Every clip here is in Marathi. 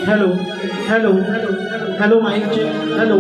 Hello hello hello mike check hello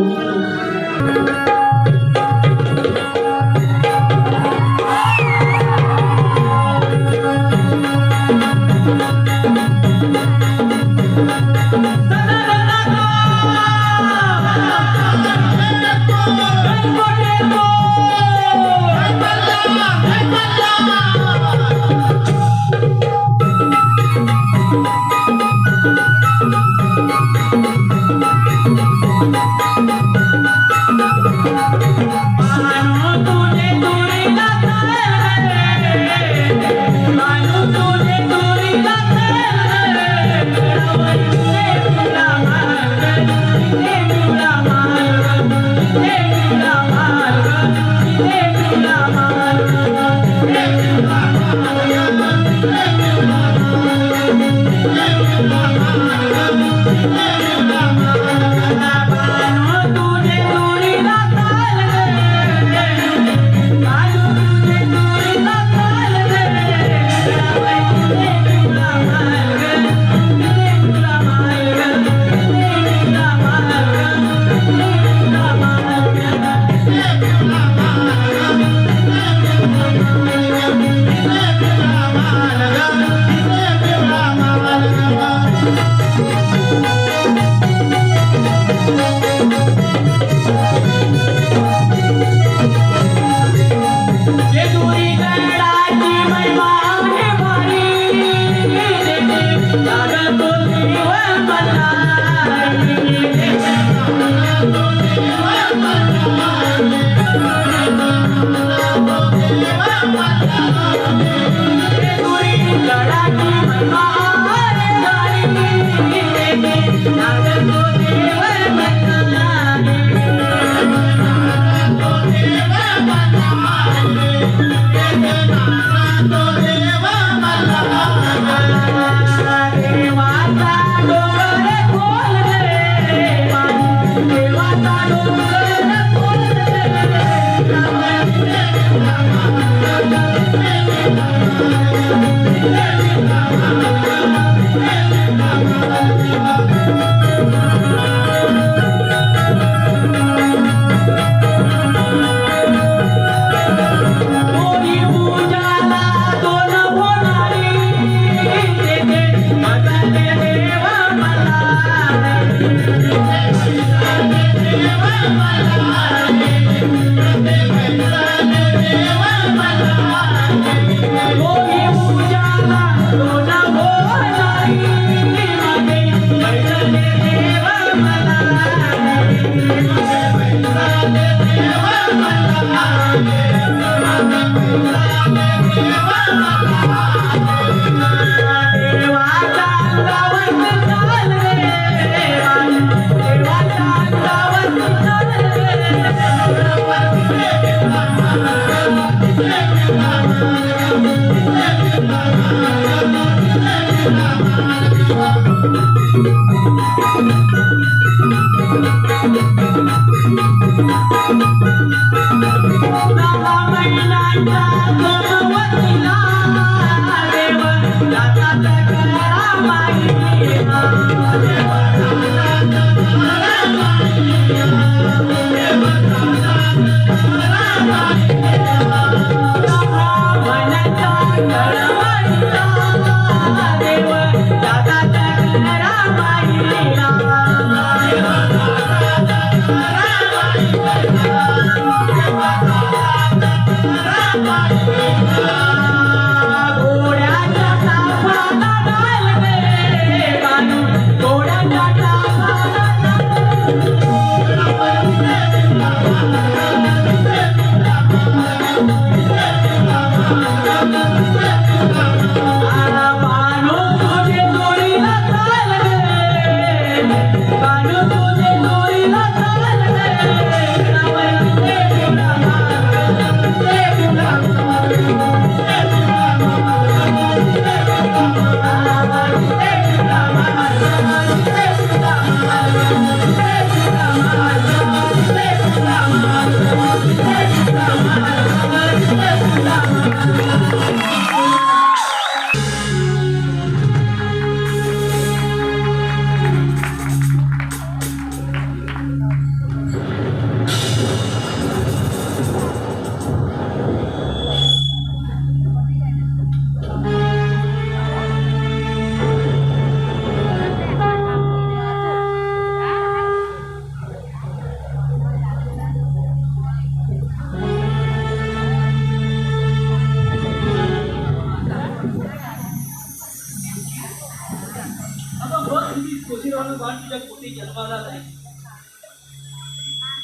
देवानं बाण तुझ्या पोटी जन्माला नाही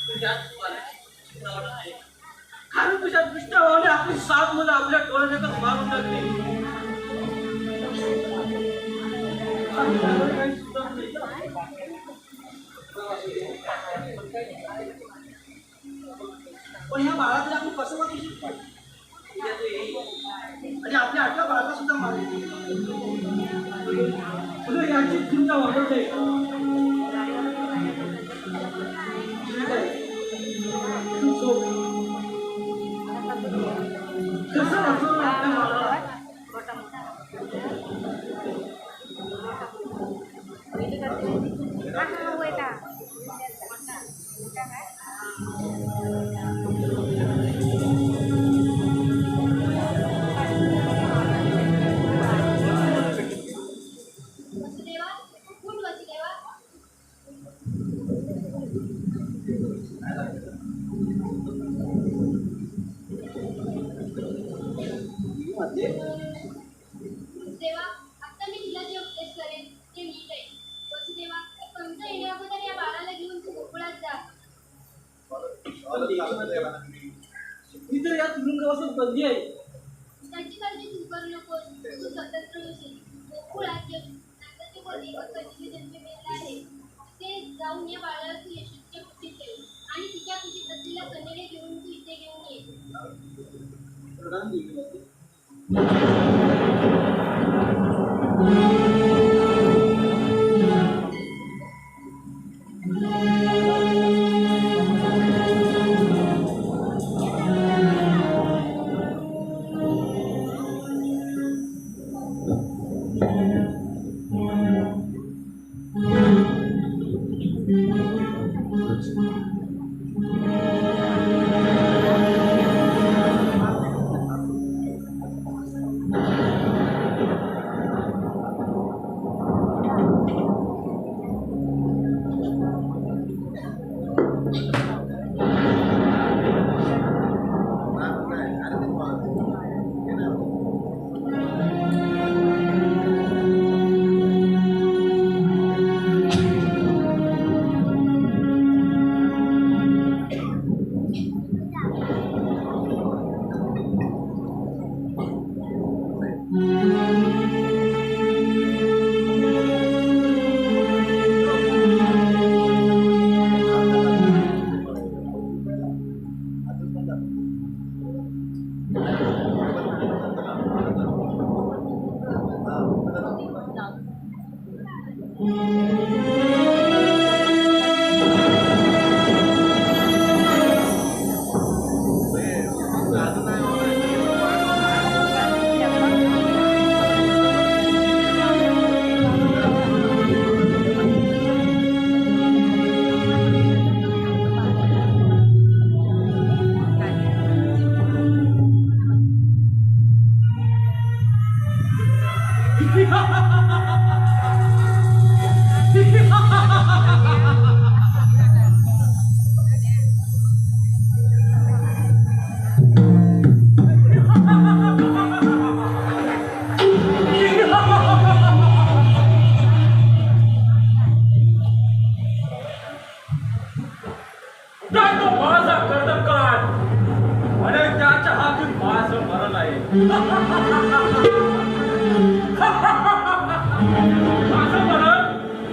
तुझ्याच बाळाची चित्रावलं आहे कारण तुझ्या दृष्टावाने आपली 7 मुलं आपल्या डोळ्यात मारून टाकली काही सुद्धा नाही पण ह्या बाळाला आपण कसं वाटू शकतो आणि आपल्या आठव्या बाळाला सुद्धा मारले याची चिंता वाढवते कसं वाचवलं आपल्या बाळाला इतर या तुरुंगापासून बंदी आहे त्याची काळजी तू करू नकोस तू स्वतंत्र होशील गोकुळात नंदाचे पोटी कधीची जन्मलेला आहे ते जाऊन या बाळाला तू यशस्वी कुठे ठेव आणि तिच्या कुशीत असलेल्या कन्येला घेऊन तू इथे घेऊन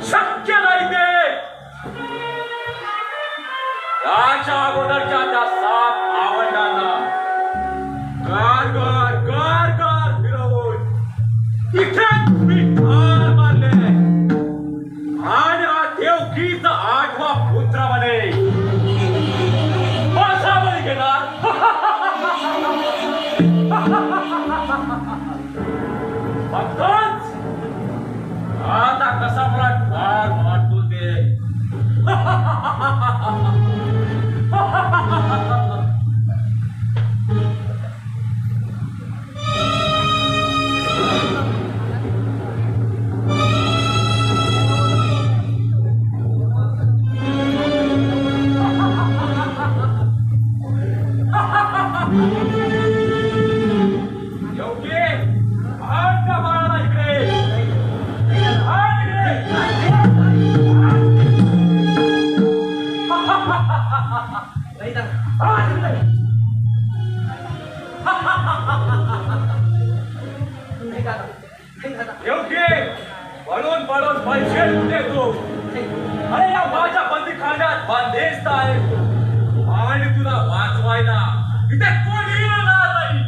शक्य नाही ते याच्या अगोदरच्या त्या 7 आवंडांना गार गार गार गार फिरवून इथेच मी ठार मारले आणि हा देवकीचा 8वा पुत्र बने माझा बळी घेणार भक्तच आता कसा मला ठार मारतो ते योगी, आण त्या बाळाला इकडे. आण इकडे. योग्य म्हणून पळून पैसे देतो. अरे या माझ्या बंदीखान्यात बंदिस्त आहे आणि तुला वाचवायला इथे कोणी येणार नाही.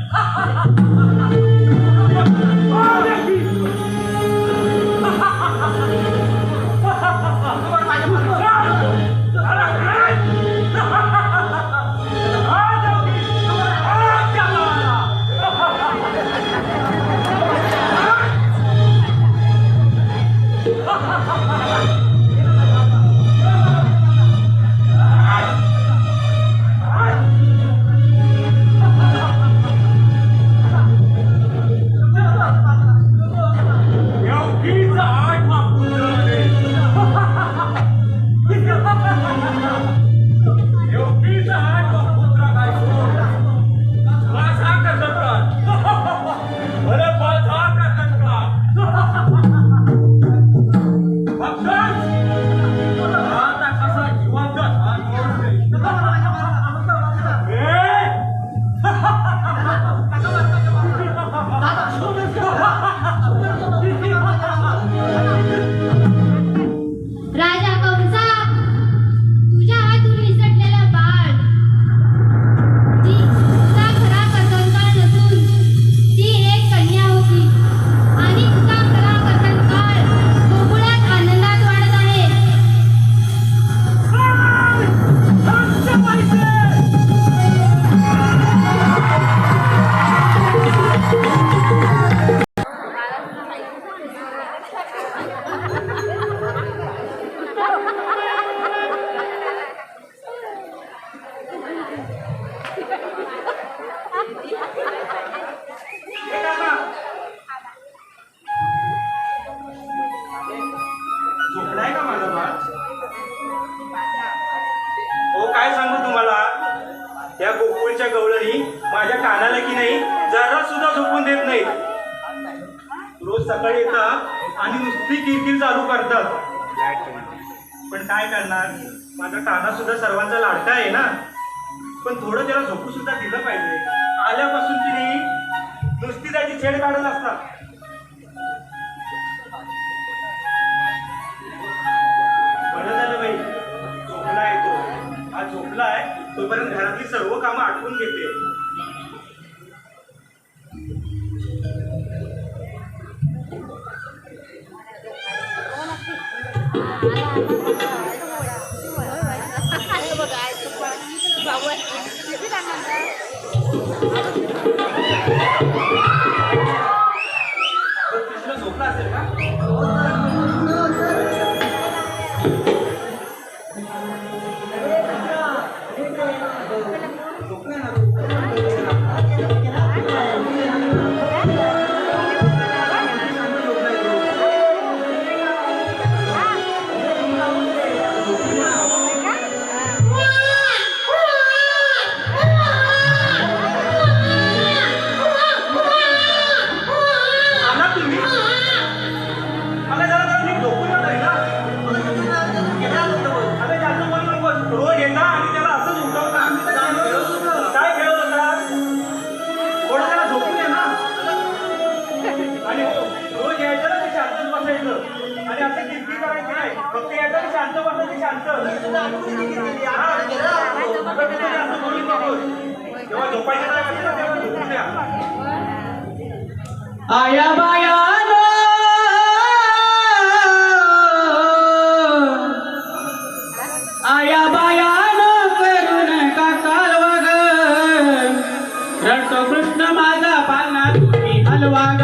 झोपलाय का माझा बाळ? हो काय सांगू तुम्हाला, त्या गोकुळच्या गवळणी माझ्या कानाला की नाही जरा सुद्धा झोपून देत नाहीत. रोज सकाळी येतात आणि नुसती किरकिर चालू करतात. पण काय करणार, माझा काना सुद्धा सर्वांचा लाडका आहे ना. पण थोडं त्याला झोपू सुद्धा दिलं पाहिजे. आल्यापासून की नाही नुसती त्याची छेड काढत असतात. बरं झालं बाई, झोपलाय तो. आज झोपलाय तोपर्यंत घरातली सर्व कामं आटवून घेते. कृष्ण झोपला असेल का? आया बायान आया बायान करून का कालवा ग, रडतो कृष्ण माझा पालना तुम्ही हलवा ग,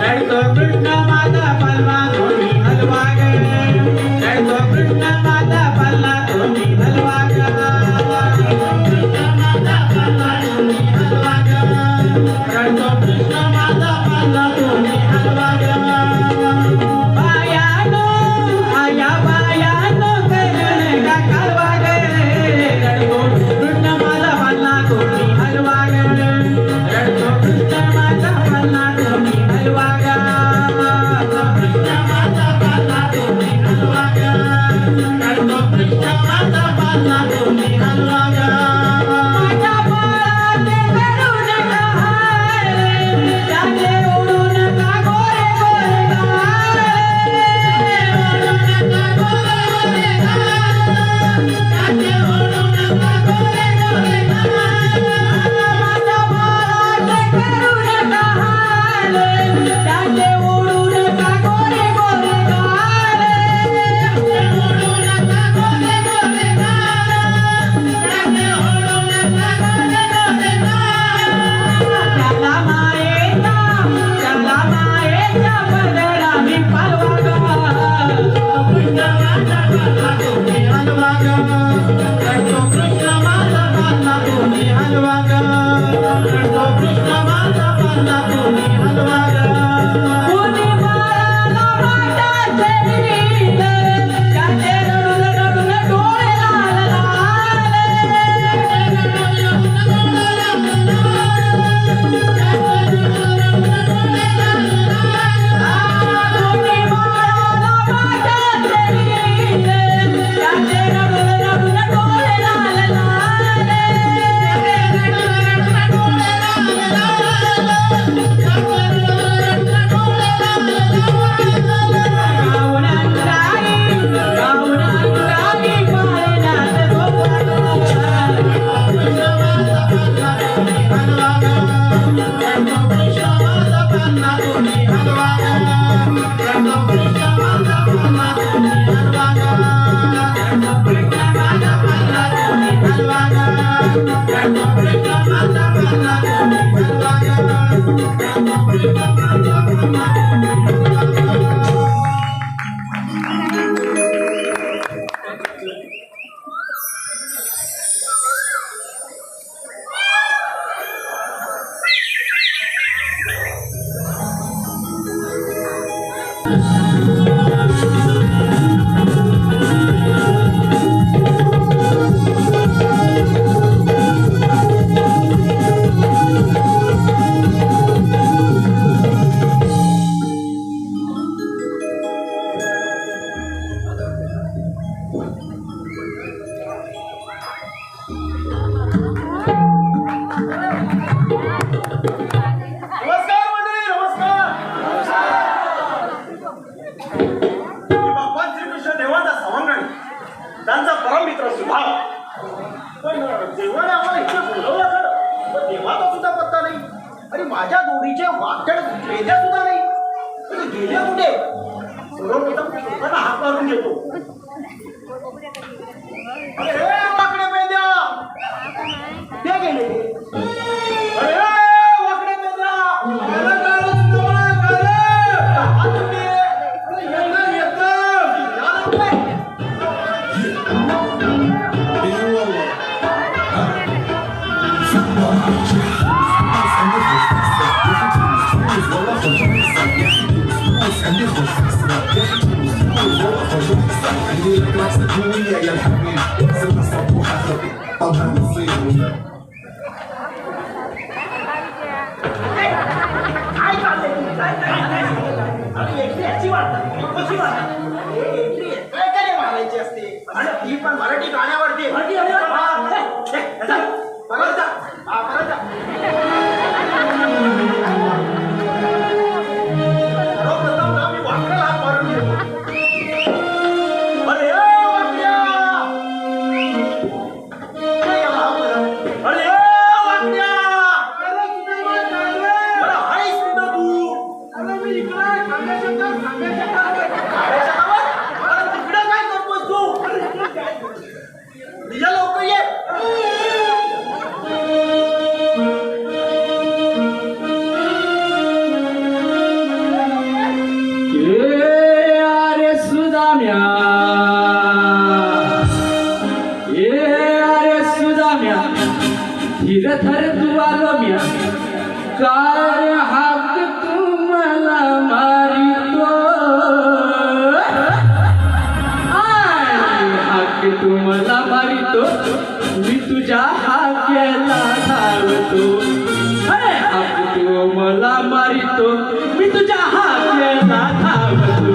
रडतो कृष्ण माझा पालना तुम्ही हलवा ग, रडतो कृष्ण माझा पालना तुम्ही हलवा ग, कृष्ण माझा पालना तुम्ही हलवा ग, रडतो कृष्ण माझा पालना तुम्ही नमस्कार मंडळी, नमस्कार. मी भगवान श्रीकृष्ण देवाचा सवंगडी, त्यांचा परममित्र सुभाव. पण देवाने आम्हाला इथे बोलवलं तर पण देवाचा सुद्धा पत्ता नाही आणि माझ्या जोडीचे वाकड पेद्या सुद्धा नाही. म्हणजे गेले कुठे? सर्वप्रथम लोकांना हात मारून घेतो. अरे वाकडे पेद्या, ते गेले. अरे वाकडे पेद्या, आणि ती पण मराठी गाण्यावरती. परत जा. सर्वप्रथम ना मी वाकड्याला हात मारून घेतो. अरे वाकड्या, अरे वाकड्या, अरे आहेस कुठं तू? अरे तिकडे काय करतोस तू? निजा लवकर ये. अरे सुदाम्या, अरे सुदाम्या, धीर धर तू आलो म्या, काय हाक तू मला मारितो, हाक तू मला मारितो, मी तुझ्या हाक्याला धावतो. हाक तू मला मारितो, मी तुझ्या हाक्याला धावतो.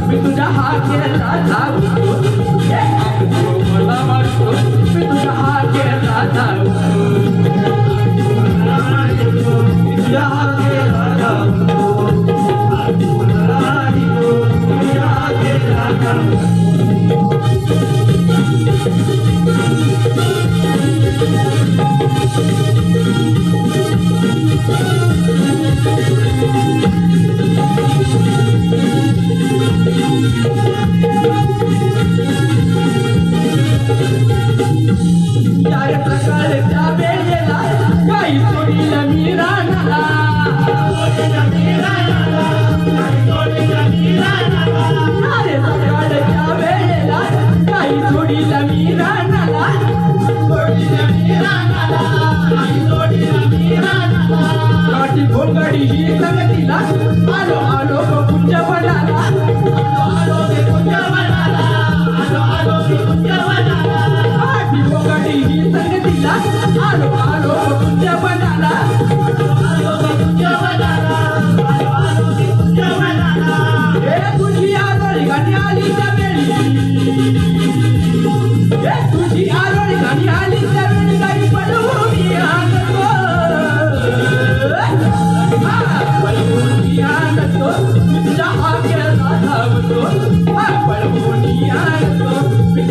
मी तुझ्या हाकेला धावतो, मला मारतो, मी तुझ्या हाकेला धावतो, तुझ्या हाकेला धावतो, तुझ्या हाकेला धावतो. यार प्रकारच्या वेळेला काही सोडीला मी राहणार, अरे सकाळच्या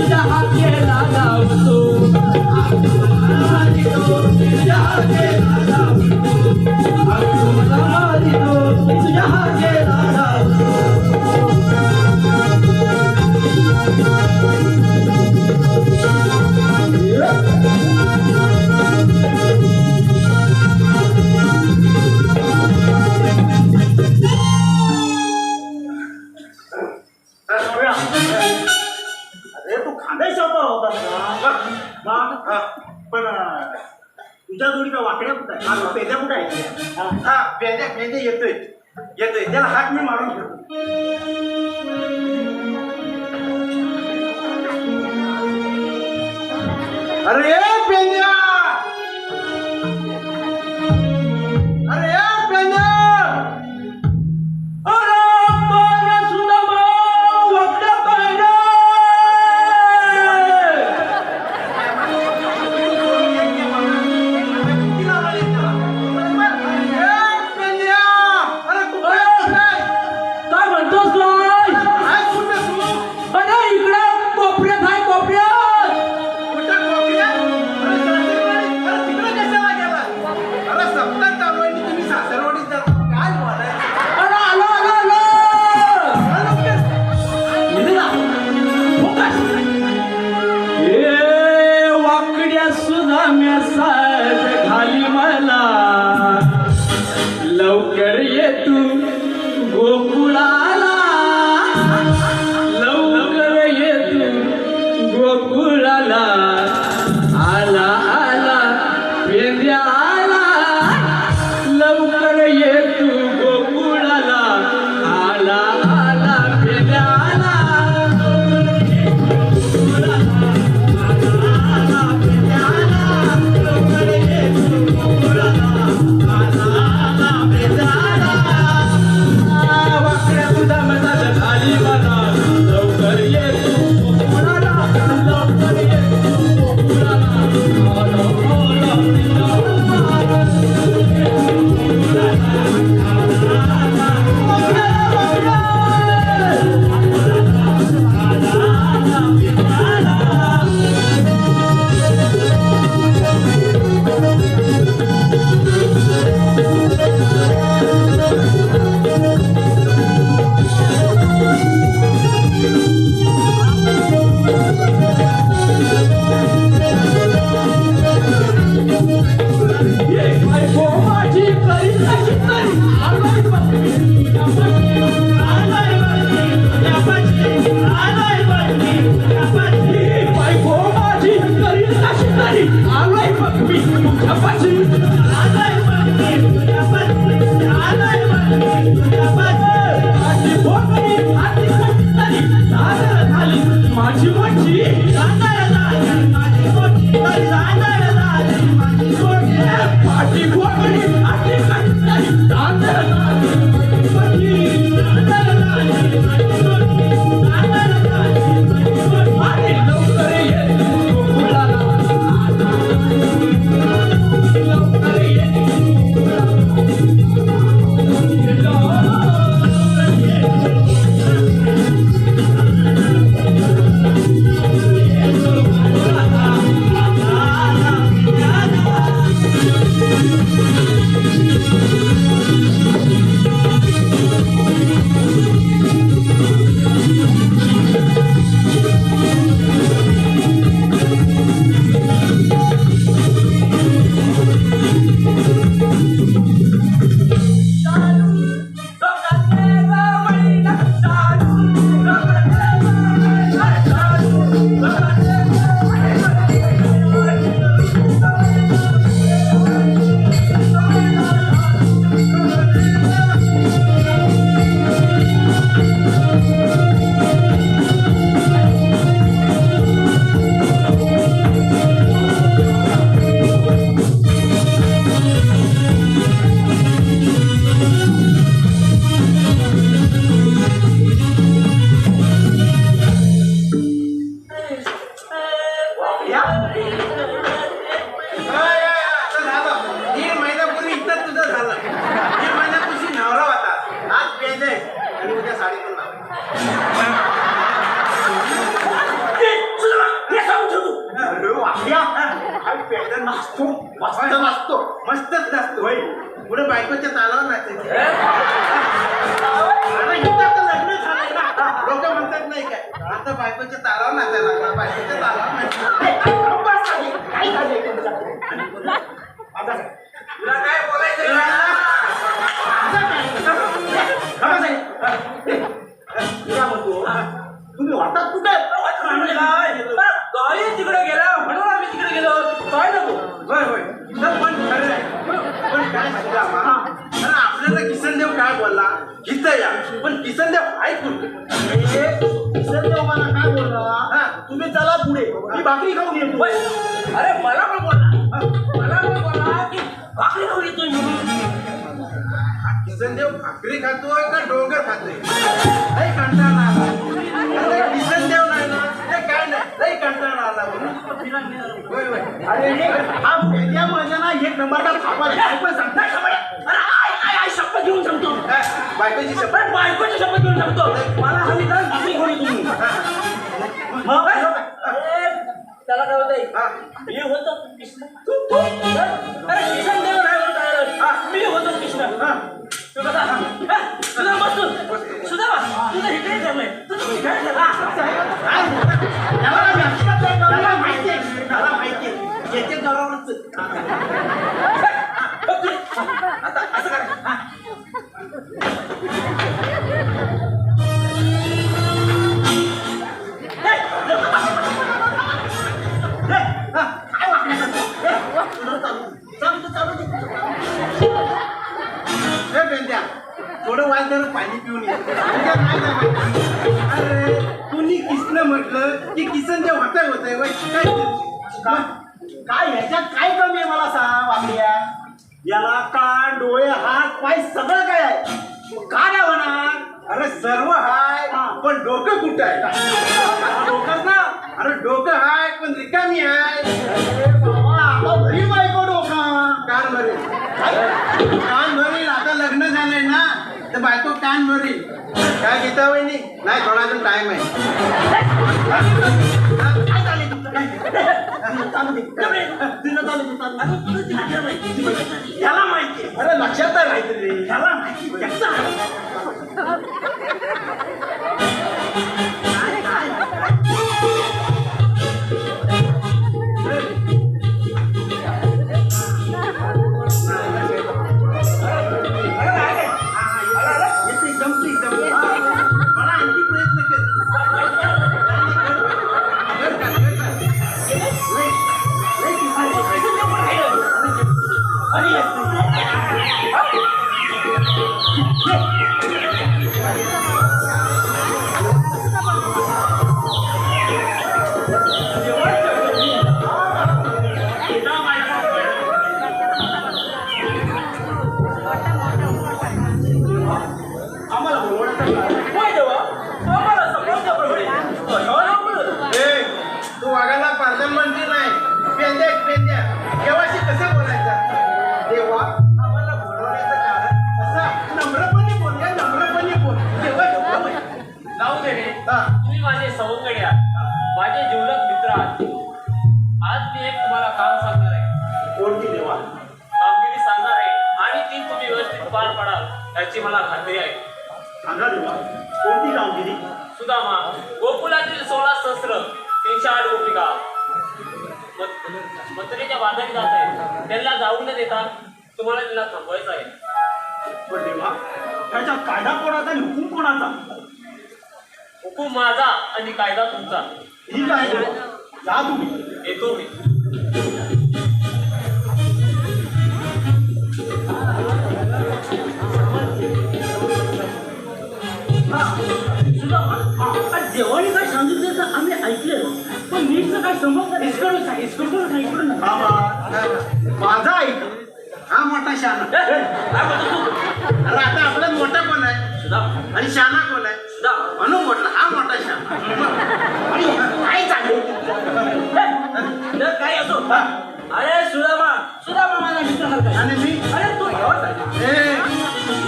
चहा केला लावतो चहा केला लावतो चहा केला लावतो अरे तू खांद्याशावर होता ना पण तुझ्या जोडीचा वाकड्या कुठं आहे पेद्या कुठं आहे हा पेद्या येतोय त्याला हात मी मारून घेतो अरे पेद्या खाली मला लवकर ये तू गोकुळाला लवकर ये तू गोकुळाला आला आला पेंद्या आला लवकर ये तू गोकुळाला आला आला पेंद्या आला नाचतो मस्त नाचतो मस्तच नाचतो होय पुढे बायकोच्या तालावर नाचायचं अरे इथं तर लग्न झालंय ना लोक म्हणतात नाही काय आता बायकोच्या तालावर नाचायला लागला बायकोच्या तालावर तुला काय बोलायचं तुम्ही वाटत कुठे गाडी तिकडे गेला म्हणून आम्ही तिकडे गेलो काय नको होय होय पण खरं आहे पण काय श्रीरामा अरे आपल्याला किसनदेव काय बोलला इथं या पण किसनदेव ऐकून किसनदेव मला काय बोलला हा तुम्ही चला पुढे मी भाकरी खाऊन येतो अरे मला पण बोलला की भाकरी खाऊन येतोय म्हणून किसनदेव भाकरी खातोय का डोंगर खातोय लई कंटाळा आला अरे किसनदेव नाही ना ते काय नाही लई कंटाळा आला होय होय अरे हा भेद्या माझ्या ना एक नंबरचा थापा आहे पण सांगता अरे शपथ घेऊन सांगतो बायकोची शपथ बायकोची शपथ घेऊन सांगतो मला हवी तर भाकरी खाऊन येतो त्याला काय होतंय मी होतो कृष्ण अरे किसन देव नाही होत मी होतो कृष्ण तू कसा तुझा मस्त सुद्धा तुझं हे काय झालंय तुझं काय त्याला माहिती याच्या दरावरच आता असं काय थोडं वाजल्यावर पाणी पिऊन येते अरे तुम्ही किसन म्हटलं की किसनदेव होतंय काय ह्याच्यात काय कमी आहे मला सांग वाकड्या याला कान डोळे हात पाय सगळं काय आहे का नाही होणार अरे सर्व हाय पण डोकं कुठं आहे डोकंच ना अरे डोकं हाय पण रिकामी आहे बाबा भरी बायको डोका कान भरेल आता लग्न झालंय ना तर बायको कान भरेल काय गीता वहिनी नाही थोडा अजून टाइम आहे काय चालेल ह्याला माहिती अरे लक्षात नाही राहत रे ह्याला माहिती प्रधानमंत्री नाही पेंद्या केव्हाशी कसं बोलायचं तेव्हा आम्हाला बोलवण्याचं कारण असं नम्रपणे बोल तेव्हा जाऊ दे रे तुम्ही माझे सवंगडी आहात माझे जीवलग मित्र आहात आज मी एक तुम्हाला काम सांगणार आहे कोणती देवा कामगिरी सांगणार आहे आणि ती तुम्ही व्यवस्थित पार पडाल याची मला खात्री आहे सांगा देवा कोणती कामगिरी सुदामा गोकुलातील 16 सहस्र 308 गोपिका मंत्रीच्या बाजारी जात आहेत त्यांना जाऊ न देता तुम्हाला तिला थांबवायचं आहे पण देवा त्याचा कायदा कोणाचा आणि हुकूम कोणाचा हुकूम माझा आणि कायदा तुमचा ठीक आहे देवा जा तुम्ही येतो मी जेवणी काय सांगितलं तर आम्ही ऐकलं पण नीटचं काय संभव इकडून माझा ऐक हा मोठा शाना अरे आता आपला मोठा कोण आहे आणि शाना कोण आहे म्हणून म्हटलं हा मोठा शाना आणि काय चालू काय असो अरे सुदामा माझा मित्र आणि मी अरे तू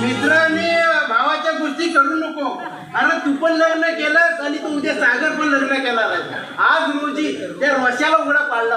मित्रांनी भावाच्या गोष्टी करू नको अरे तू पण लग्न केलंस आणि तू उद्या सागर पण लग्न केला आज रोजी त्या रश्याला उघडा पाडला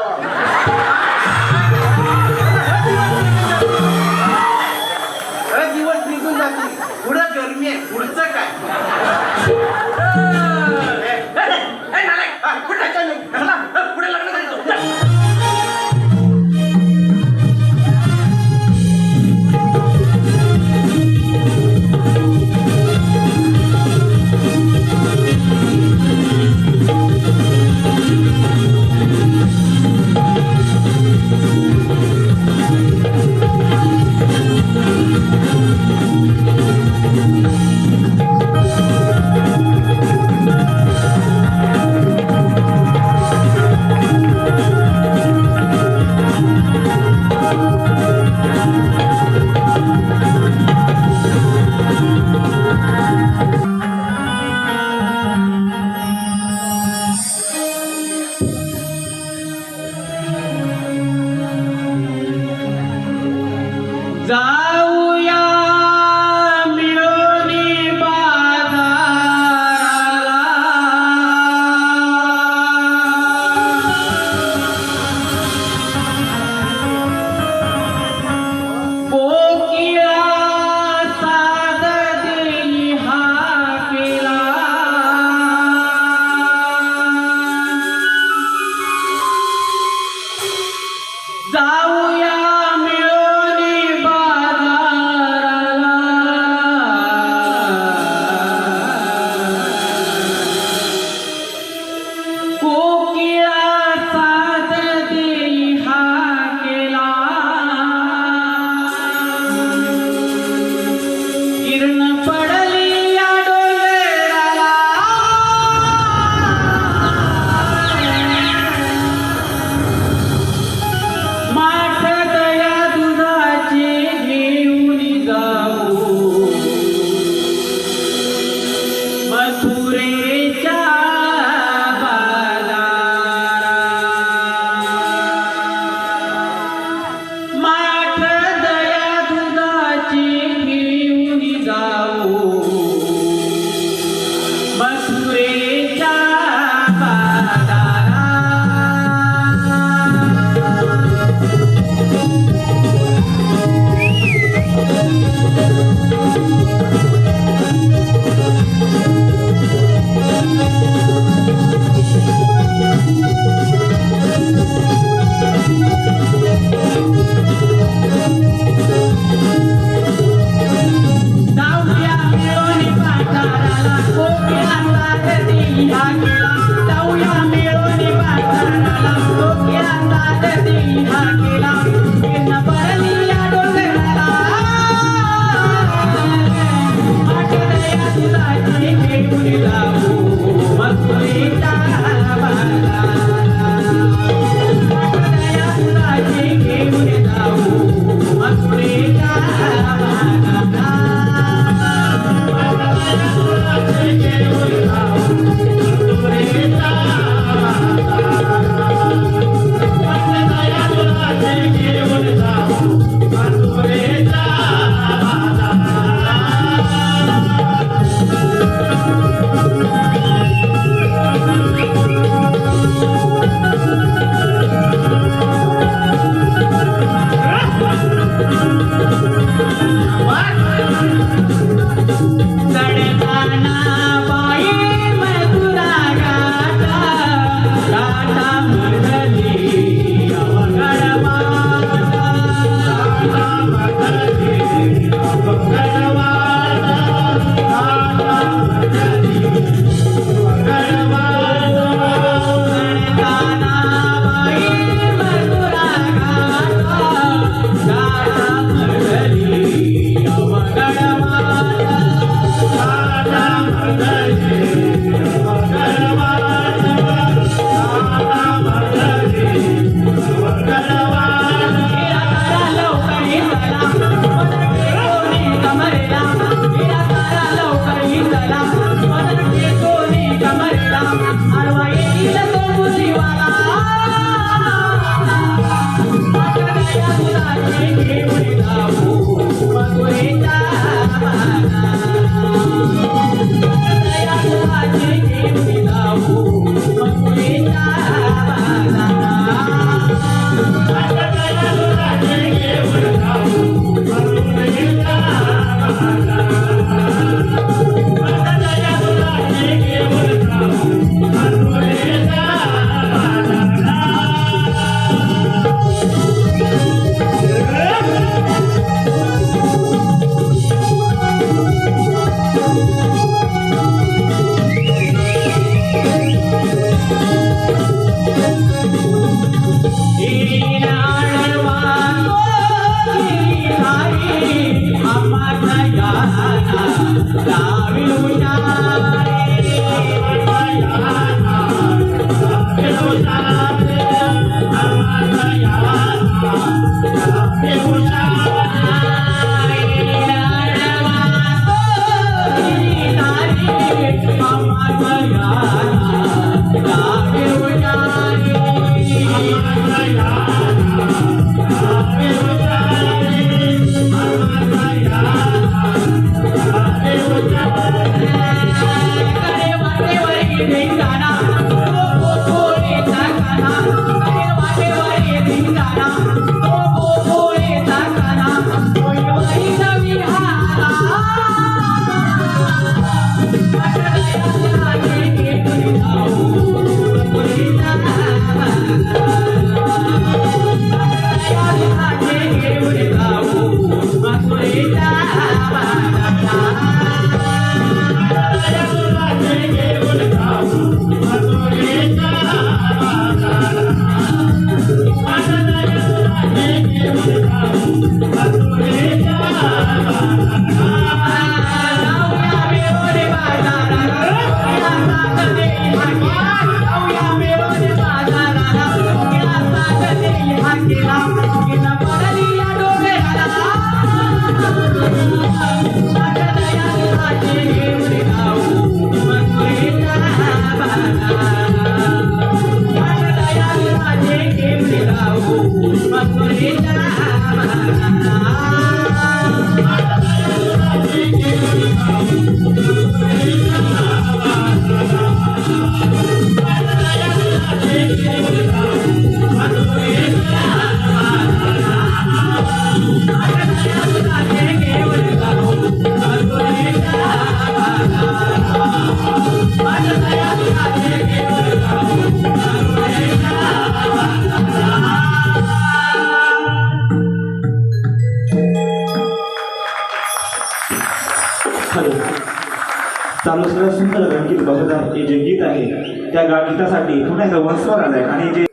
चालू असलेलं सुंदर रंगीत बघता हे जे गीत आहे त्या गीतासाठी पुन्हा एकदा वंस्वर आलाय आणि जे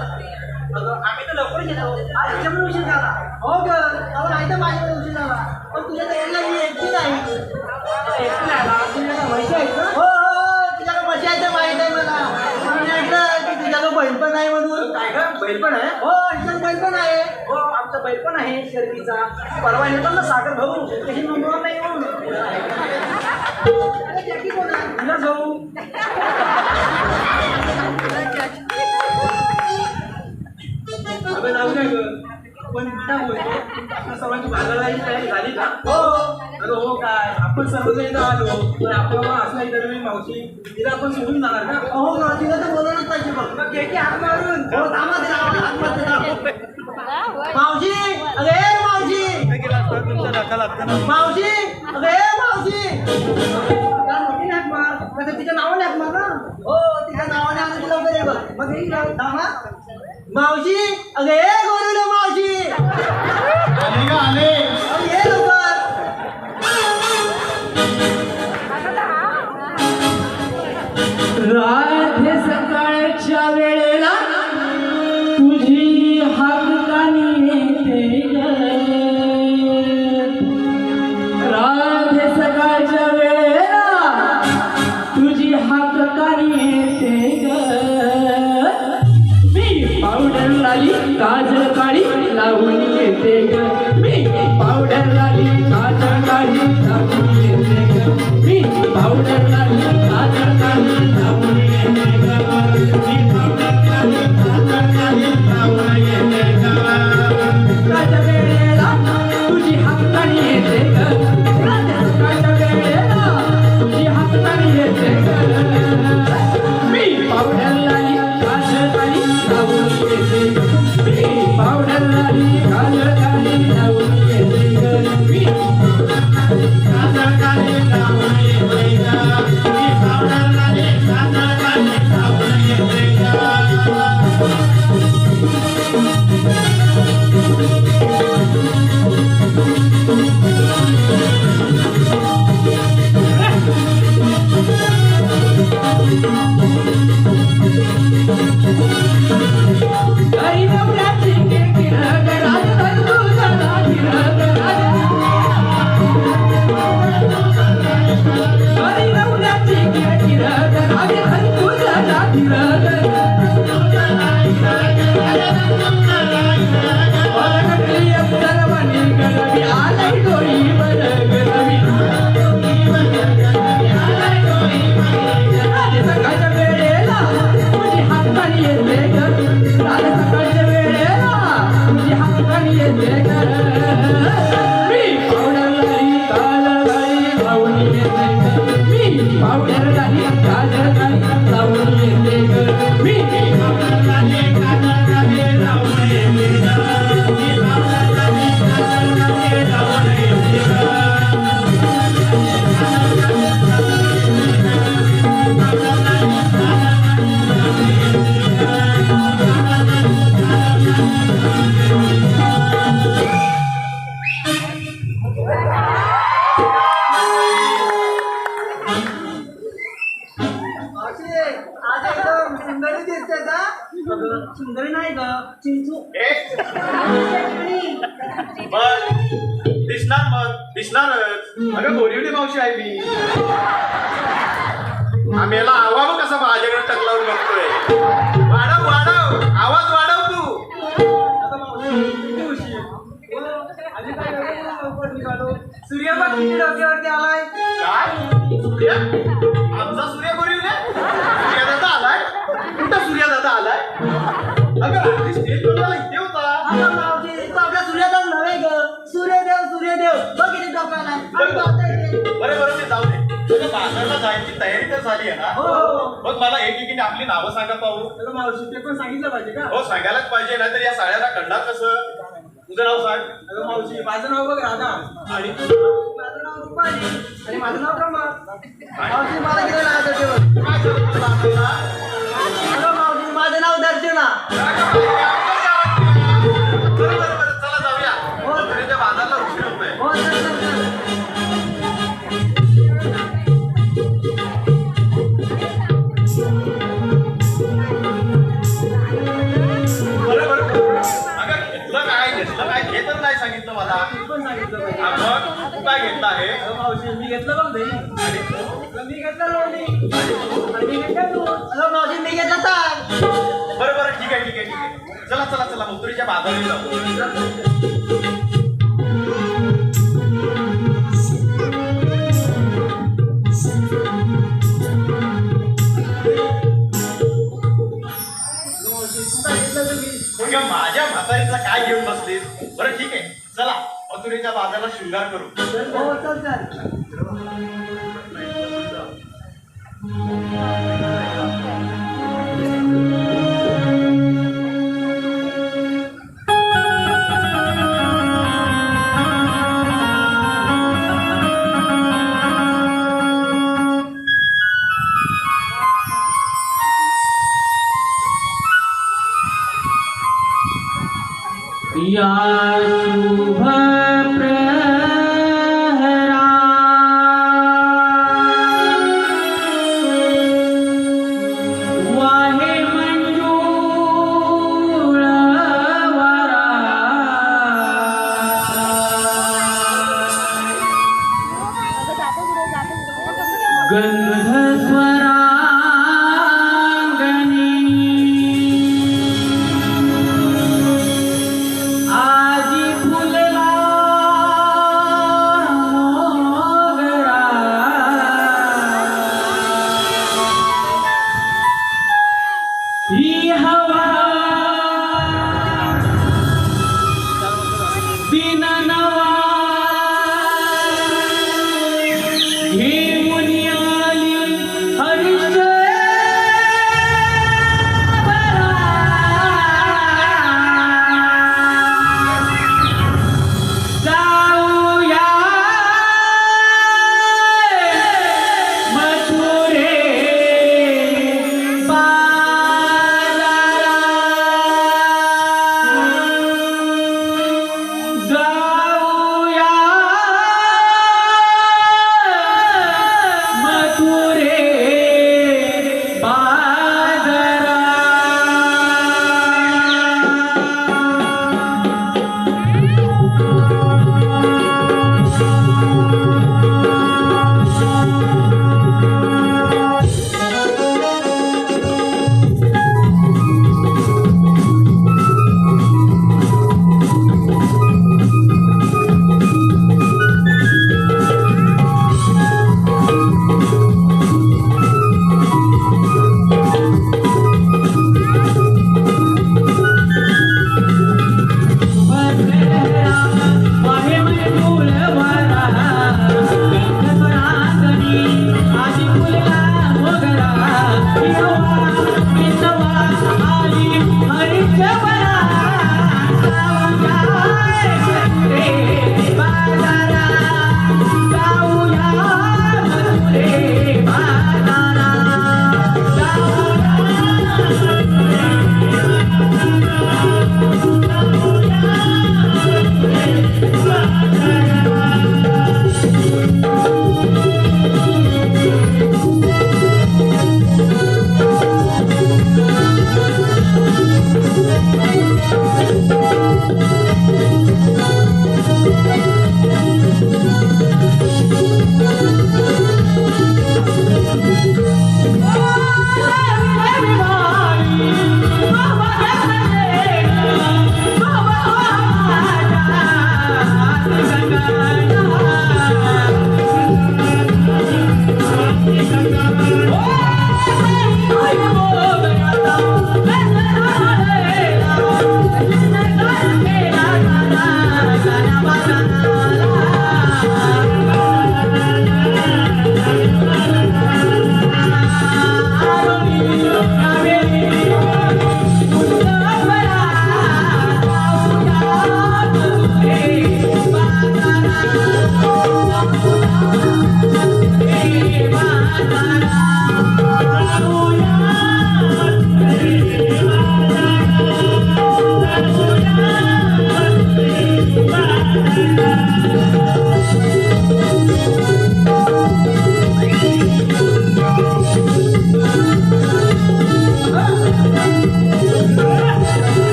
आम्ही तर लवकर गेलो आज याच्यामुळे उशीर झाला हो ग मला माहिती माझ्या उशीर झाला पण तुझ्या तयारीला मी एकटी नाही एकटी नाही तुझ्याकडे म्हशी आहेत ना हो तुझ्याकडे म्हशी आहे तर माहित आहे मला मी म्हटलं की तुझ्याकडे बैल पण आहे म्हणून काय का बैल पण आहे हो आमच्याकडे बैल पण आहे हो आमचा बैल पण आहे शर्यतीचा परवा येतो ना साखर भाऊ कशी नोंदवणार नाही म्हणून तुला जाऊ अगं जाऊ नाही ग पण काय बोलतो आपल्या सर्वांची बाजाराची तयारी झाली का हो अगं हो काय आपण सर्वजण आलो पण आपल्याला असला इतर मावशी तिला आपण सोडून जाणार का हो का तिला तर बोलवलंच पाहिजे मग घे की हात मारून हो थांबा तिला हात मारते मावशी अगे मावशी मावशी अगे मावशी तिच्या नावाने हात मार ना हो तिच्या नावाने आलं तिला वगैरे बघ मग हे थांबा मावशी अगे गोरुले मावशी आले का आले ये लवकर राधे सकाळच्या वेळेला तुझी हाकानी येते ग राधे सकाळच्या वेळेला तुझी हाकानी येते ग मी पावडर लाली काजळ काळी लावून येते ग मी पावडर लाली काजळ काळी लावून येते ग मी पावडर लाली काजळ काळी लावून येते ग मी पावडर लाली काजळ काळी लावून येते ग राजा वेळेला तुझी हाताने येते ग राजा वेळेला तुझी हाताने येते ग मी पावडर लाली काजळ काळी लावून येते ग मी पावडर लाली काजळ काळी लावून येते ग मी काजळ काळी लावून येते ग मी पावडर लाली काजळ काळी लावून येते ग हरी नवरात्री के किरण राज तू सदा किरण राज चिंचू दिसणारच अगं बोरिवली मावशी आहे मी आम्हाला आवाज कसा माझ्याकडे टकलावून बघतोय वाढव वाढव आवाज वाढव तू सूर्यबाग किती डोक्यावरती आलाय काय सूर्य आमचा सूर्य बोरिवले सूर्यदादा आलाय कुठं सूर्यदादा आलाय अगं रात्री स्टेज वर इथे होता आपला सूर्यदेव नव्हे ग सूर्यदेव बघ किती डोक्याला बरं ते जाऊ दे तुझ्या बाजारला जायची तयारी तर झाली आहे ना हो. मग मला एकेकीने आपली नावं सांगा पाहू मावशी ते पण सांगितलं पाहिजे का हो सांगायलाच पाहिजे ना तर या साड्याला कळणार कसं तुझं नाव सांग अगं मावशी माझं नाव बघ राधा आणि माझं नाव रुपाली आणि माझं नाव ब्रह्मा मावशी मला किती लागत होते काय करत तुला आपल्याला? अगं मावशी माझं नाव दर्शना बरं, चला जाऊया मथुरेच्या बाजारला उशीर होतोय हो चल. बरं घेतलं काय हे तर नाही सांगितलं मला ते पण सांगितलं पाहिजे मग तू काय घेतलं आहे अगं मावशी मी घेतलं बघ दही आणि तू? मी घेतलं लोणी आणि मी घेतलं दूध अगं मावशी मी घेतलं ताक बरं ठीक आहे चला मथुरेच्या बाजाराला जाऊ मग माझ्या म्हातारीचा काय घेऊन बसलीस बरं ठीक आहे चला मथुरेच्या बाजाराला शृंगार करू हो चल या शुभ प्रहरा वाहे मंजूळ वारा गंध स्वरांगणी आजी फुलला मोगरा ही हवा बिन नवा हे मुनियाली हरिश्चंद्र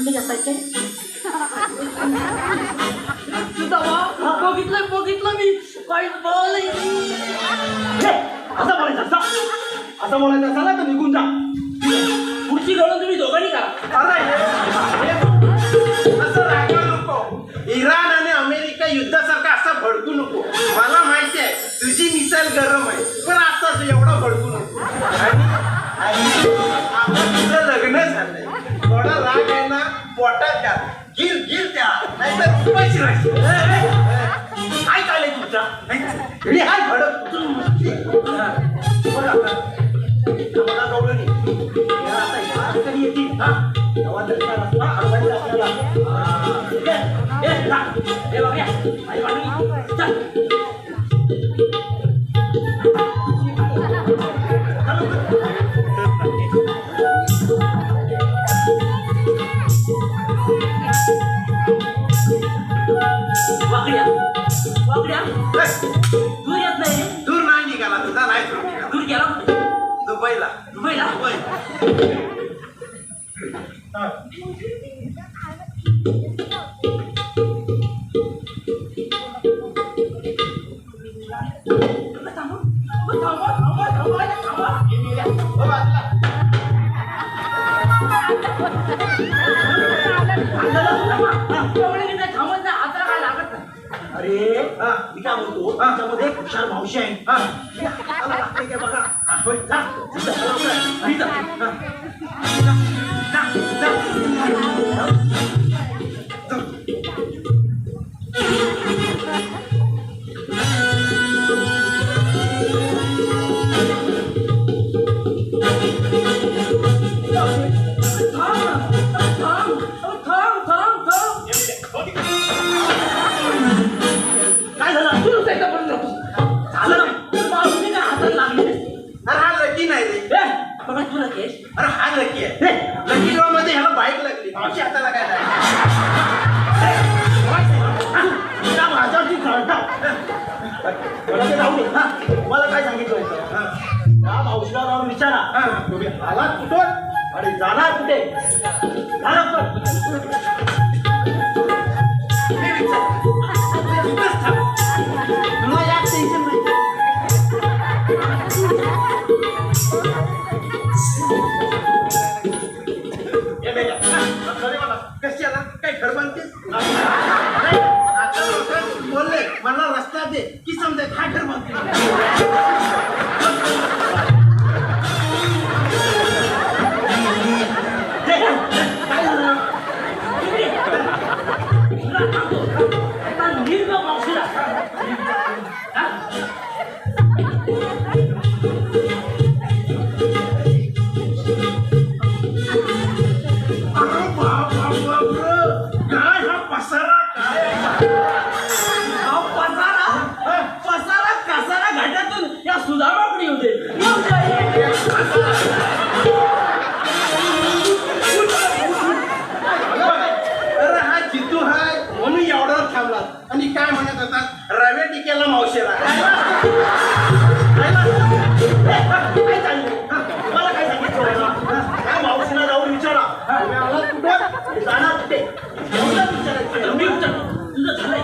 कुठले घेताय काय बघितलं मी काही असं बोलायचं असं बोलायचं असं ना तर निघून जा. पुढची गळून तुम्ही दोघांनी करा. असं रागवू नको. इराण आणि अमेरिका युद्धासारखं असं भडकू नको. मला माहिती आहे तुझी मिसाईल गरम आहे पण आता एवढा भडकू नको. आणि आता तुझं लग्न झालंय थोडा राग आहे ना पोटात घ्या गिर त्या नाहीतर उपाशी राहशील. काय चाललंय तुमचा नाही हाय भडक मला गवळणी आता या कधी येतील हा तेव्हा तरी काय रस्ता अडवायचा आपल्याला. दूर येत नाही दूर नाही निघाला तुझा नाही दूर निघाला. दूर गेला दुबईला दुबईला अरे मी काय म्हणतो त्याच्यामध्ये एक हुशार मावशी आहे त्याला लागते काय बघा. होय, जा. लवकर. जा. काय झालं हातात लागले अरे हा लकी नाही रे. बघा तुला केस अरे हा लकी आहे. लकी ड्रॉ मध्ये ह्याला बाईक लागली मावशी हाताला काय नाही. त्या माझ्यावरती कळतात मला ते जाऊ दे. मला काय सांगितलं होतं त्या मावशीला जाऊन विचारा तुम्ही आलात कुठं आणि जाणार कुठे जाणार पण तुला यात टेन्शन नाही. कशी आला काय घर बांधतेस नाही, आता लोक बोलले मला रस्ता दे की समजा काय घर बांधते. काय झालं तुला सांगतो आता निर्ग मावशीला अरे बाप काय हा पसारा काय पसारा कसारा घाटातून या सुधामाकडे होते अरे हा जितू हाय म्हणून एवढा थांबला आणि काय म्हणत होता रव्या टिकेला मावशीला. काय चाललंय मला काय सांगितलं काय मावशीला जाऊन विचारा तुम्ही आलात कुठं जाणार कुठे एवढं विचारायचं मी विचारतो तुझं झालंय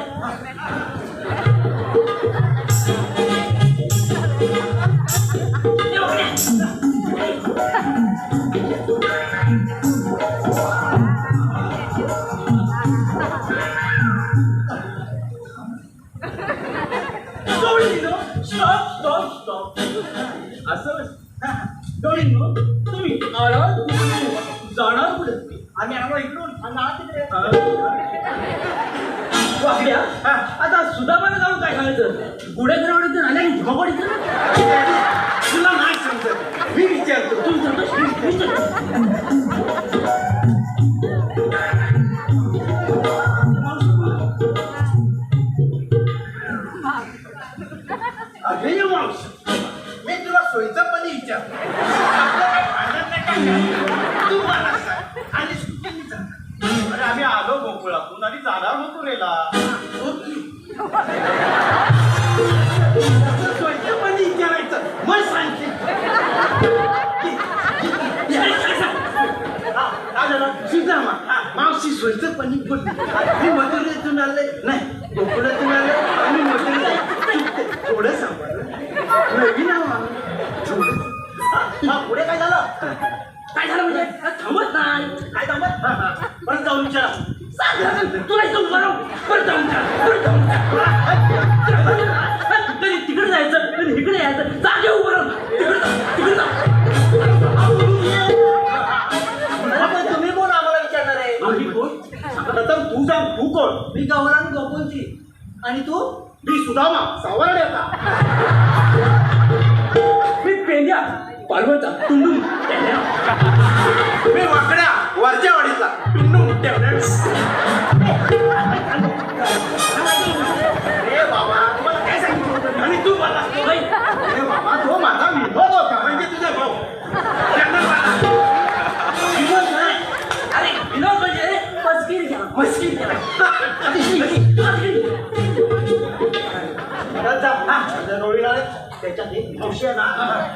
स्टॉप असं डोळीनो तुम्ही आलात कुठे जाणार कुठे आम्ही आलो इकडून आणि आला तिकडे. वाकड्या आता सुधामाला जाऊन काय सांगायचं गुढे घरवाडीतून आल्या आणि झोपाडीतून तुला नाही समजत मी विचारतो. तू विचारतो अरे मावशी मी तुला सोयीचंपणे विचारतो आपलं काय भांडण नाही काय तू मला सांग आणि सुट्टीने सांग. अरे आम्ही आलो गोकुळातून आणि जाणार होतो रेला. सोयीचंपणे विचारायचं मग सांगते. काय झालं सुद्धा मावशी मावशी स्वयंपाणी बोलली मी मथुरेतून आले नाही गोकुळातून आले आणि मथुरे थोडं सांभाळ नवीन आहो आम्ही थोडं. हा पुढे काय झालं काय झालं म्हणजे थांबत नाही काय थांबत परत जाऊन विचारा तुला इथं उभं राहू परत जाऊन कधी तिकडे जायचं कधी इकडे यायचं जागे उभं राहून तिकडे जा तुम्ही कोण आम्हाला विचारणार आहे आम्ही कोण आता तू सांग तू कोण मी गौरांग गोकुलची आणि तू मी सुदामा सावरण्याचा मी पेंड्या पालवचा टुंडून मी वाकड्या वरच्या वाडीचा टुंडू अरे बाबा तुम्हाला काय सांगितलं होतं? आणि तू मला अरे बाबा तो माझा विनोद होता म्हणजे तुझा भाऊ त्यांना मला विनोद नाही. अरे विनोद म्हणजे मस्किरी घ्या मस्किरी घ्या. परत जा. माझ्या डोळी लावले. त्याच्यात एक मावशी आहे ना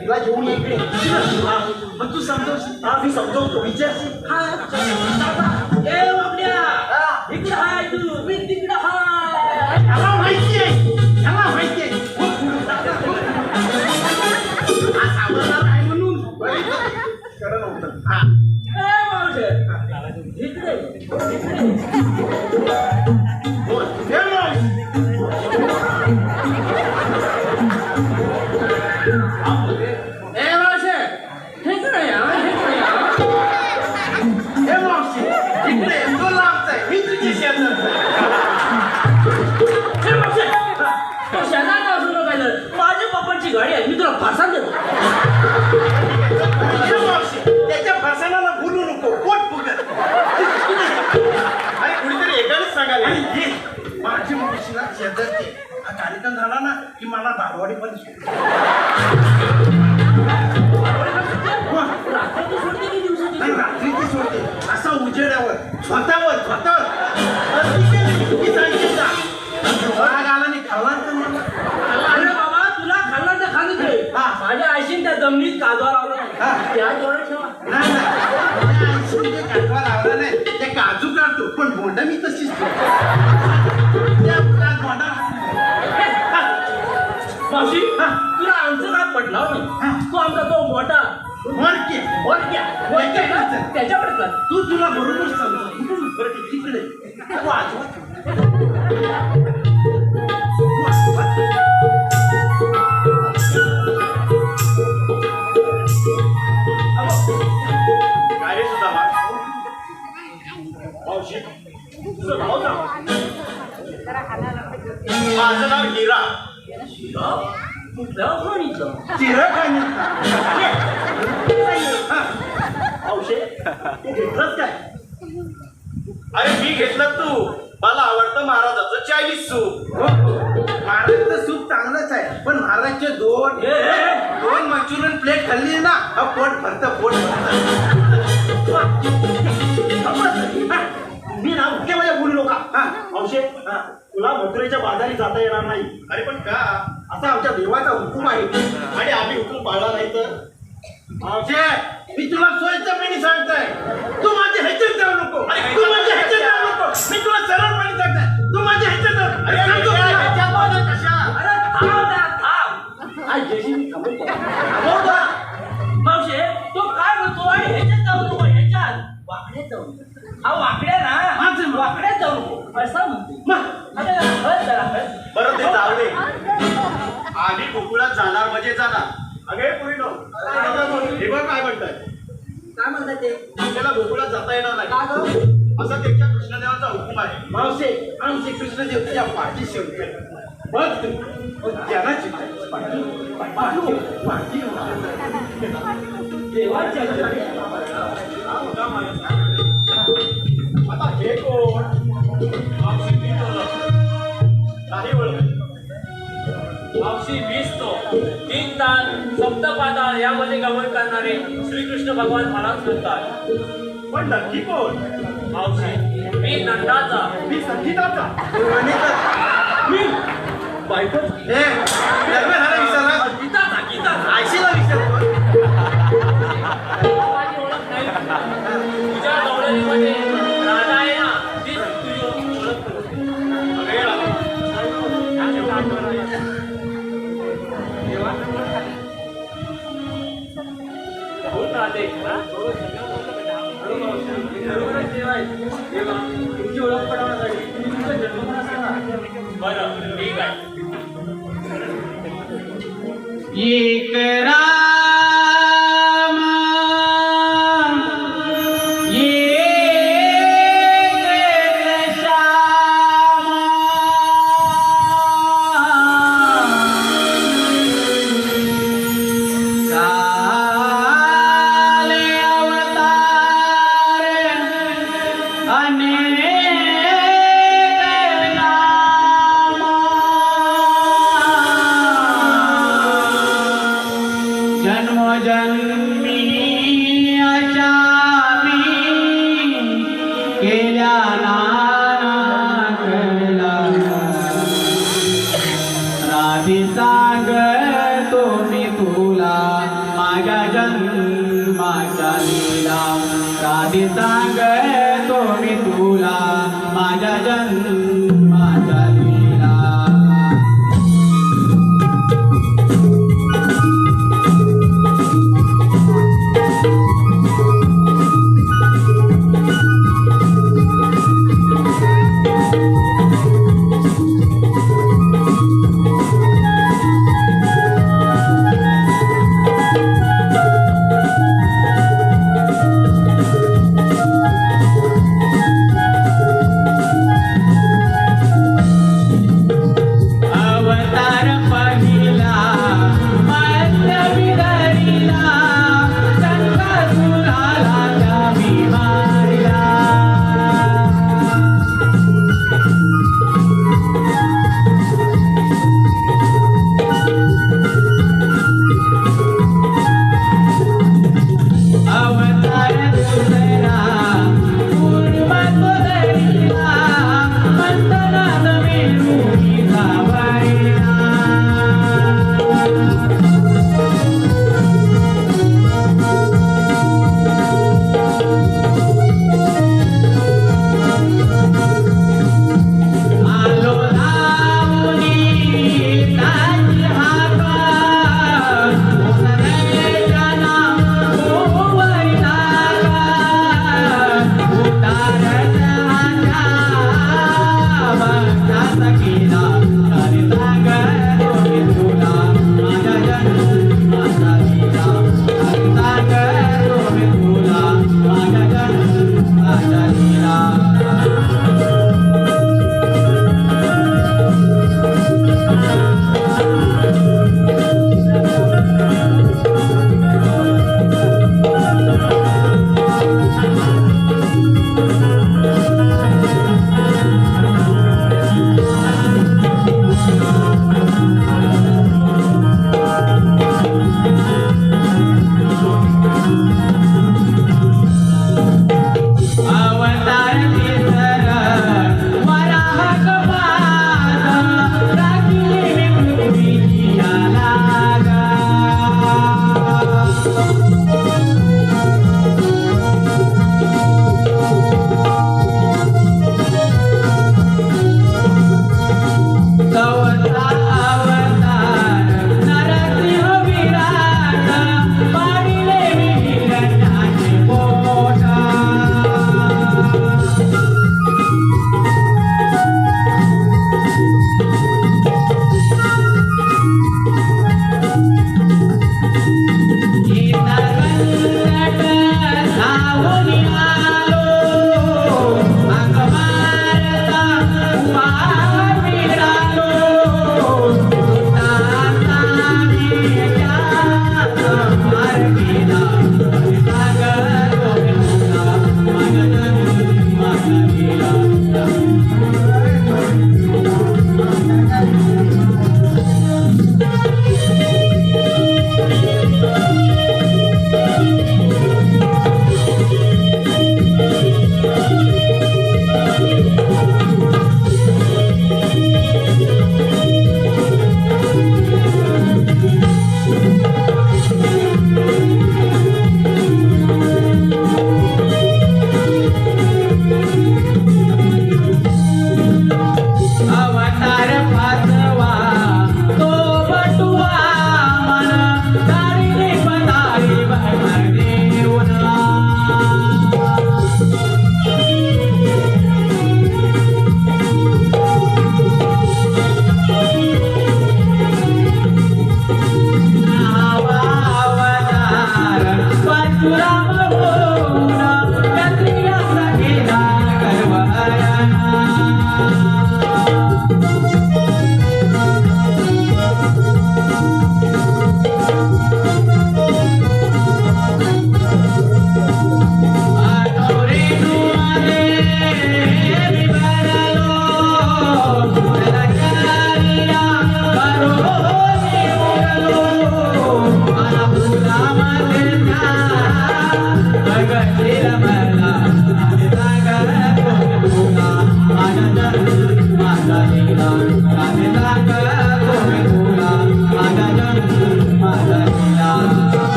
तिला घेऊन ये इकडे मग तू समजवशील मी समजवतो विचारशील ए बाबड्या इकडे हाय तू मी तिकडे हाय याला माहिती आहे याला माहिती आहे हा सावरणार आहे म्हणून खरं नव्हतं हा ए मावशे इकडे बोल हे मावशी. हे मावशी इकडे या हे मावशी इकडे ये. तो लांबचा आहे मी तुझी शेजारचा ए मावशे तो शेजार नाव सुरू काय झालं माझ्या पप्पांची गाडी आहे मी तुला फासात देतो हे मावशी त्याच्या फरसाणाला बोलू नको पोट फुगत अरे कुणीतरी एकाच सांगायला आणि ये माझी मावशी ना शेजारची हा कार्यक्रम झाला ना की मला बारवाडी पण रात्री सोडते की दिवसाची नाही रात्रीची सोडते असा उजेड्यावर स्वतःवर अगदी केली की जायची का वाघ आला नाही खावा तर मला अरे बाबा तुला खाल्ला तर खाली दे हा. माझ्या आईशीन त्या जमिनीत काजवा लावला हा. त्या जवळ ठेवा नाही त्या आईशी जे काढवा लावला नाही ते काजू काढतो पण बोंडा मी तशीच ठेवतो. त्या फुलात बोंडा मावशी तुला आमचं काय पडलं नाही तू आमचा तो मोठा वरके त्याच्याकडे कर तू तुला बरोबर सांगतो बरं ठीक, तिकडे तू आजोबा काय रे सुदामा मावशी तुझं नाव सांग माझं नाव हिरा कुठलं कोणीचं मावशे तू घेतलंच काय अरे मी घेतलं तू मला आवडतं महाराजाचं चायनीज सूप महाराजचं सूप चांगलंच आहे पण महाराजचे दोन मंचुरियन प्लेट खाल्ली ना हा पोट भरतं मी ना मुख्य माझ्या बोलू नका मावशे तुला मथुरेच्या बाजारी जाता येणार नाही अरे पण का असा आमच्या देवाचा हुकूम आहे आणि आम्ही हुकूम पाळला नाही तर मावशे मी तुला सोयीच्यापणे सांगताय तू माझ्या ह्याच्यात जाऊ नको तू माझ्या ह्याच्यात जाऊ नको मी तुला सरळपणे सांगताय तू माझ्या ह्याच्यात जाऊ अरे सांगतो तुला. कशा अरे थांब ना थांब आज जशी मी थांबून मावशे तो काय म्हणतो ह्याच्यात जाऊ नको ह्याच्यात वाकड्यात जाऊ नको हा वाकड्या ना वाकड्यात जाऊ नको असा म्हणतो अरे हट जरा हट बरं ते जाऊ दे आम्ही गोकुळात जाणार म्हणजे जाणार अगे पुढे हे बघ काय म्हणताय काय म्हणतात ते आपल्याला गोकुळात जाता येणार नाही का गं? असा त्यांच्या कृष्णदेवाचा हुकूम आहे मावशे आमचे कृष्णदेव तुझ्या पाठीशी होते बघ तू त्यांना चिंता पाठी देवाच्या आता हे कोण मावशी मी ओळख नाही ओळख मावशी वीस तो तीन ताल सप्तपादाळ यामध्ये गमन करणारे श्रीकृष्ण भगवान मलाच म्हणतात पण नक्की कोण मावशी मी नंदाचा मी संगीताचा मी बायको हे लग्न झालं विसरला गीताचा गीताचा आयशीला विसरतो माझी ओळख नाही तुझ्या गौरवीमध्ये राधा आहे आहेत तेव्हा तुमची ओळख पटवण्यासाठी तुम्ही तुमचा जन्म पण सांगा. बरं ठीक आहे. एक राम एक श्याम झाले अवतार अनेक नाम जन्मोजन्मी अशा मी केल्या नाना कला राधी सांगतो मी तुला माझ्या जन्माच्या लीला राधी सांगतो मी तुला माझ्या जन्माच्या लीला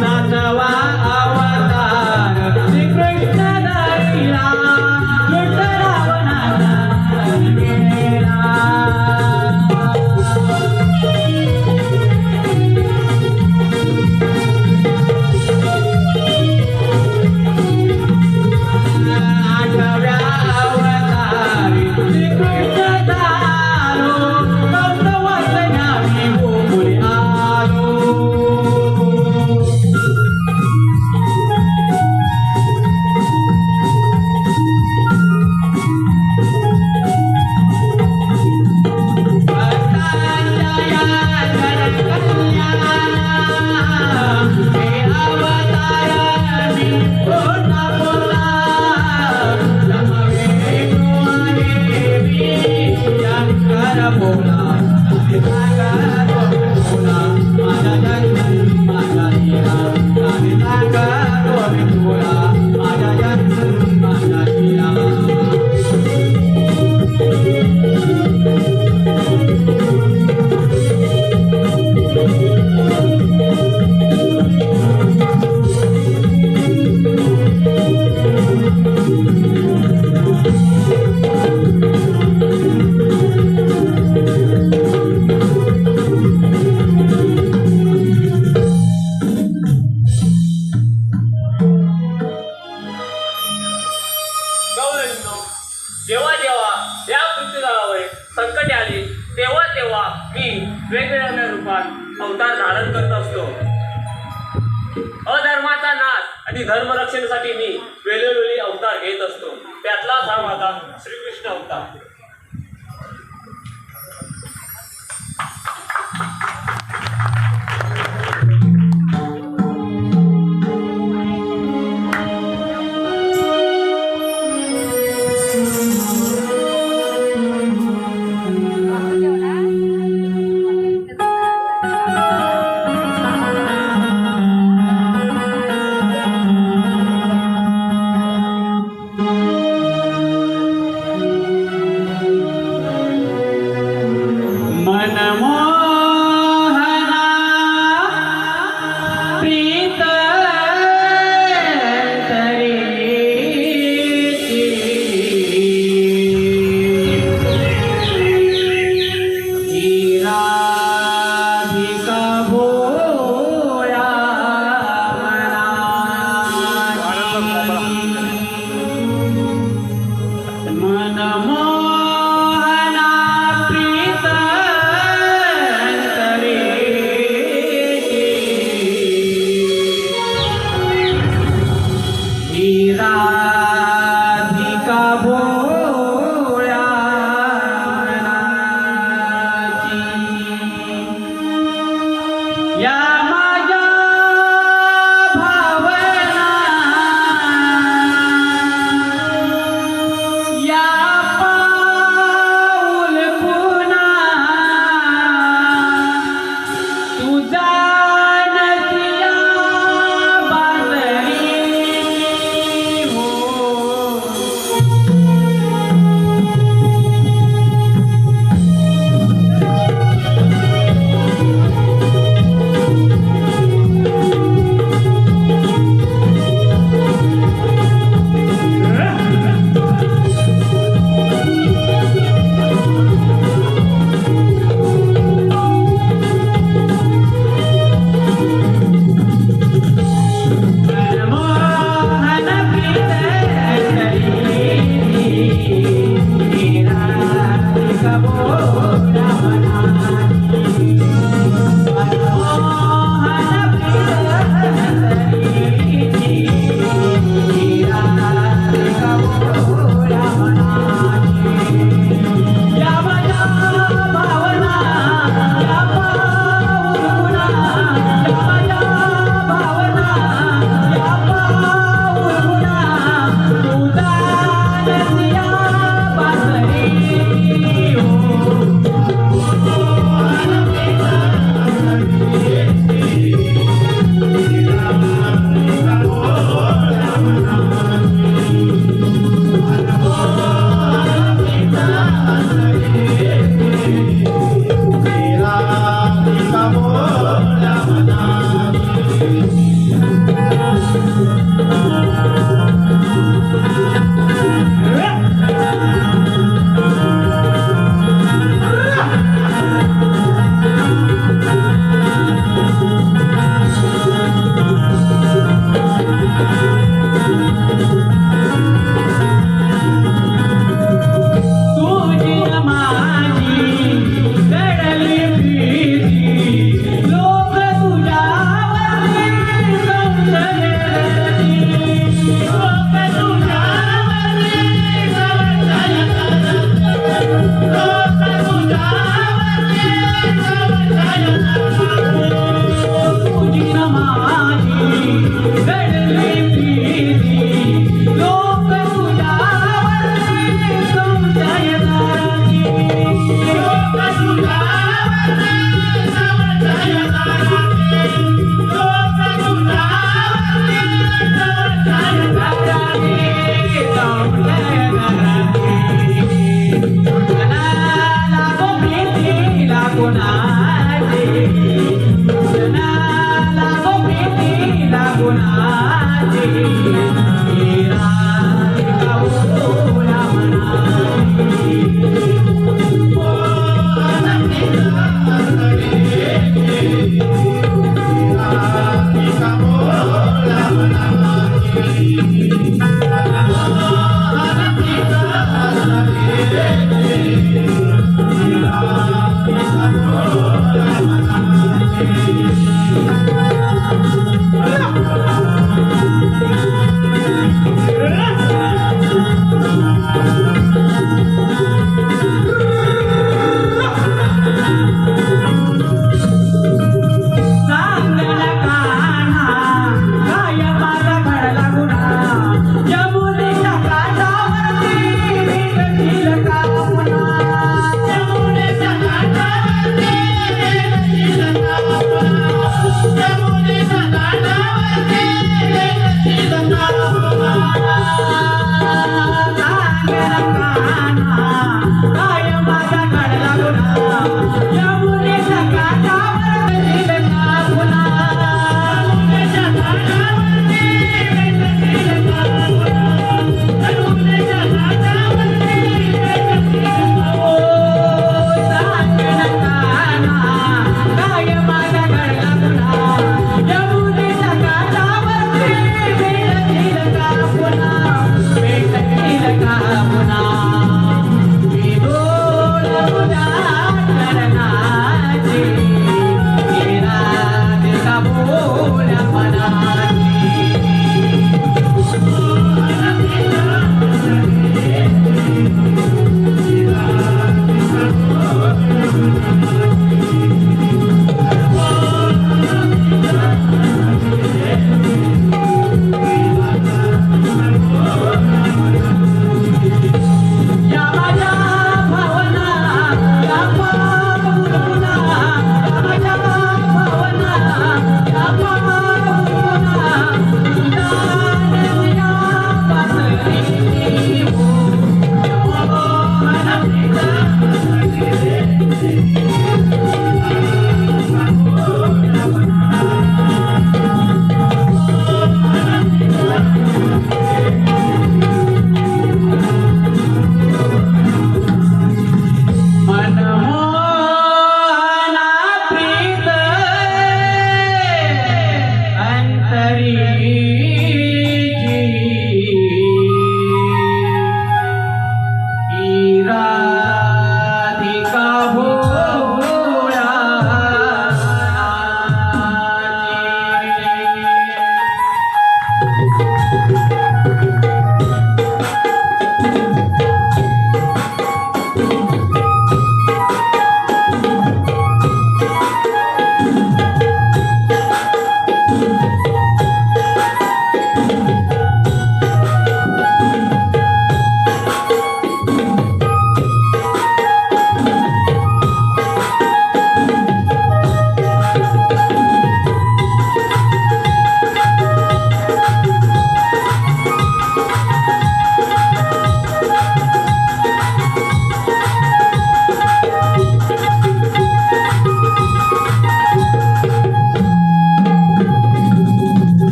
सातवा अवतार श्रीकृष्ण धरिला लुट रावणाचा गेला. आठव्या अवतारी श्रीकृष्ण झालो भक्त वचनाने गोकुळी आलो. गवळणींनो, जेव्हा जेव्हा या पृथ्वीतलावर संकटे आली तेव्हा तेव्हा मी वेगवेगळ्या रूपात अवतार धारण करत असतो. अधर्माचा नाश आणि धर्मरक्षणासाठी मी वेळोवेळी अवतार घेत असतो. त्यातलाच हा माझा श्रीकृष्ण अवतार.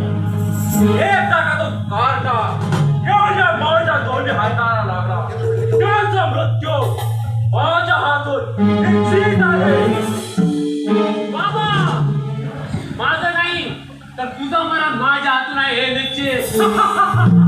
एकदा का तो कारटा एवढ्या माझ्या दोन्ही हाताला लागला त्याचा मृत्यू माझ्या हातून निश्चित आहे. बाबा माझं नाही तर तुझं मरण माझ्या हातून आहे हे निश्चित.